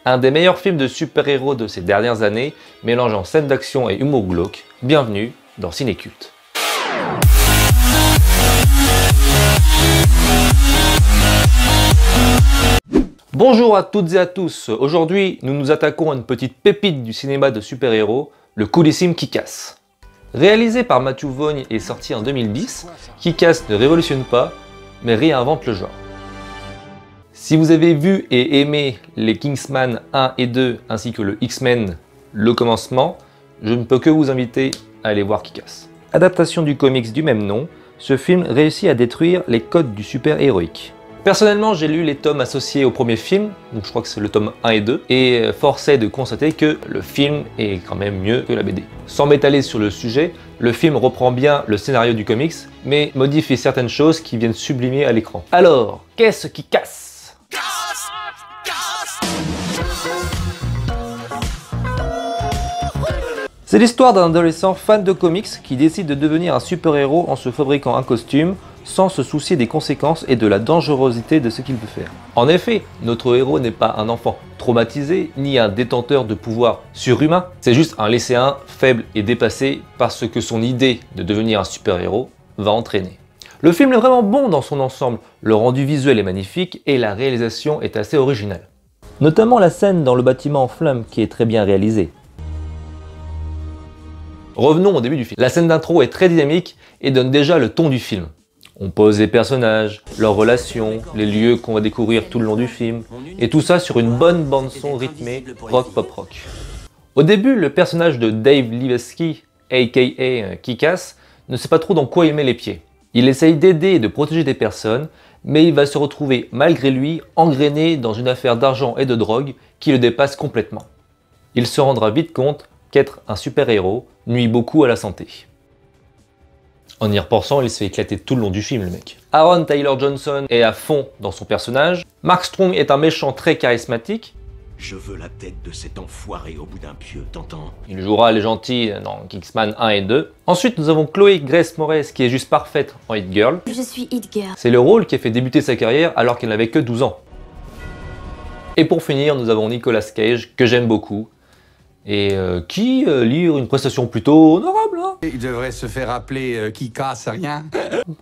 un des meilleurs films de super-héros de ces dernières années, mélangeant scènes d'action et humour glauque. Bienvenue dans Cinéculte. Bonjour à toutes et à tous, aujourd'hui nous nous attaquons à une petite pépite du cinéma de super-héros, le coolissime Kick-Ass. Réalisé par Matthew Vaughn et sorti en 2010, Kick-Ass ne révolutionne pas, mais réinvente le genre. Si vous avez vu et aimé les Kingsman 1 et 2 ainsi que le X-Men Le Commencement, je ne peux que vous inviter à aller voir Kick-Ass. Adaptation du comics du même nom, ce film réussit à détruire les codes du super-héroïque. Personnellement, j'ai lu les tomes associés au premier film, donc je crois que c'est le tome 1 et 2, et force est de constater que le film est quand même mieux que la BD. Sans m'étaler sur le sujet, le film reprend bien le scénario du comics, mais modifie certaines choses qui viennent sublimer à l'écran. Alors, qu'est-ce qui casse ? C'est l'histoire d'un adolescent fan de comics qui décide de devenir un super-héros en se fabriquant un costume sans se soucier des conséquences et de la dangerosité de ce qu'il veut faire. En effet, notre héros n'est pas un enfant traumatisé ni un détenteur de pouvoirs surhumains, c'est juste un lycéen faible et dépassé par ce que son idée de devenir un super-héros va entraîner. Le film est vraiment bon dans son ensemble, le rendu visuel est magnifique et la réalisation est assez originale. Notamment la scène dans le bâtiment en flammes qui est très bien réalisée. Revenons au début du film. La scène d'intro est très dynamique et donne déjà le ton du film. On pose les personnages, leurs relations, les lieux qu'on va découvrir tout le long du film, et tout ça sur une bonne bande-son rythmée rock-pop-rock. Au début, le personnage de Dave Libeski, aka Kick-Ass, ne sait pas trop dans quoi il met les pieds. Il essaye d'aider et de protéger des personnes, mais il va se retrouver malgré lui engrainé dans une affaire d'argent et de drogue qui le dépasse complètement. Il se rendra vite compte qu'être un super-héros nuit beaucoup à la santé. En y repensant, il se fait éclater tout le long du film, le mec. Aaron Taylor Johnson est à fond dans son personnage. Mark Strong est un méchant très charismatique. Je veux la tête de cet enfoiré au bout d'un pieu, t'entends? Il jouera les gentils dans Kingsman 1 et 2. Ensuite, nous avons Chloé Grace Moretz qui est juste parfaite en Hit Girl. Je suis Hit Girl. C'est le rôle qui a fait débuter sa carrière alors qu'elle n'avait que 12 ans. Et pour finir, nous avons Nicolas Cage, que j'aime beaucoup, et qui livre une prestation plutôt honorable. Hein, il devrait se faire appeler qui casse rien.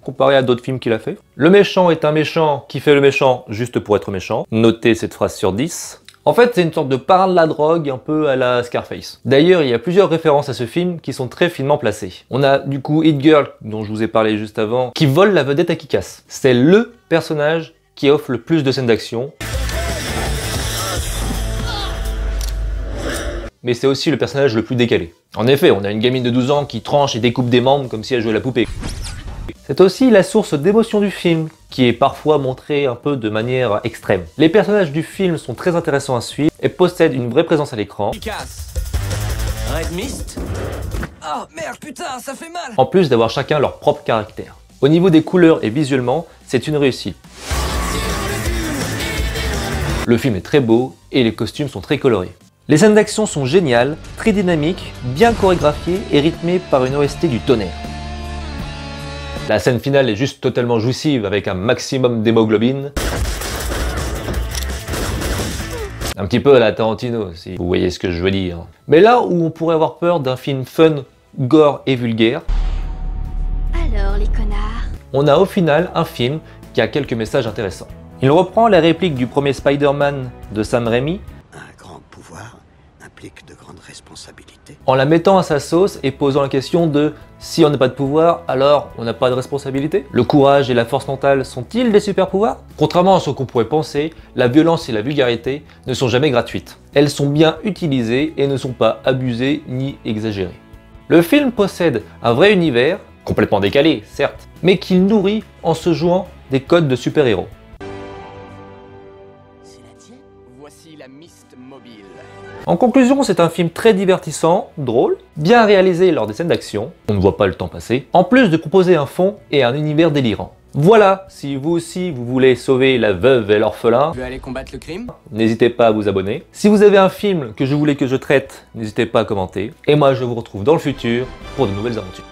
comparé à d'autres films qu'il a fait. Le méchant est un méchant qui fait le méchant juste pour être méchant. Notez cette phrase sur 10. En fait, c'est une sorte de parrain de la drogue, un peu à la Scarface. D'ailleurs, il y a plusieurs références à ce film qui sont très finement placées. On a du coup Hit Girl, dont je vous ai parlé juste avant, qui vole la vedette à Kick-Ass. C'est le personnage qui offre le plus de scènes d'action. Mais c'est aussi le personnage le plus décalé. En effet, on a une gamine de 12 ans qui tranche et découpe des membres comme si elle jouait à la poupée. C'est aussi la source d'émotion du film, qui est parfois montrée un peu de manière extrême. Les personnages du film sont très intéressants à suivre et possèdent une vraie présence à l'écran. Red Mist. Oh merde, putain, ça fait mal. En plus d'avoir chacun leur propre caractère. Au niveau des couleurs et visuellement, c'est une réussite. Le film est très beau et les costumes sont très colorés. Les scènes d'action sont géniales, très dynamiques, bien chorégraphiées et rythmées par une OST du tonnerre. La scène finale est juste totalement jouissive avec un maximum d'hémoglobine. Un petit peu à la Tarantino, si vous voyez ce que je veux dire. Mais là où on pourrait avoir peur d'un film fun, gore et vulgaire, Alors les connards. on a au final un film qui a quelques messages intéressants. Il reprend la réplique du premier Spider-Man de Sam Raimi, Un grand pouvoir implique de grandes responsabilités. en la mettant à sa sauce et posant la question de si on n'a pas de pouvoir, alors on n'a pas de responsabilité. Le courage et la force mentale sont-ils des super pouvoirs? Contrairement à ce qu'on pourrait penser, la violence et la vulgarité ne sont jamais gratuites. Elles sont bien utilisées et ne sont pas abusées ni exagérées. Le film possède un vrai univers, complètement décalé certes, mais qu'il nourrit en se jouant des codes de super-héros. C'est la tienne? Voici la Mist Mobile. En conclusion, c'est un film très divertissant, drôle, bien réalisé lors des scènes d'action, on ne voit pas le temps passer, en plus de proposer un fond et un univers délirant. Voilà, si vous aussi vous voulez sauver la veuve et l'orphelin, Tu veux aller combattre le crime? n'hésitez pas à vous abonner. Si vous avez un film que je voulais que je traite, n'hésitez pas à commenter. Et moi je vous retrouve dans le futur pour de nouvelles aventures.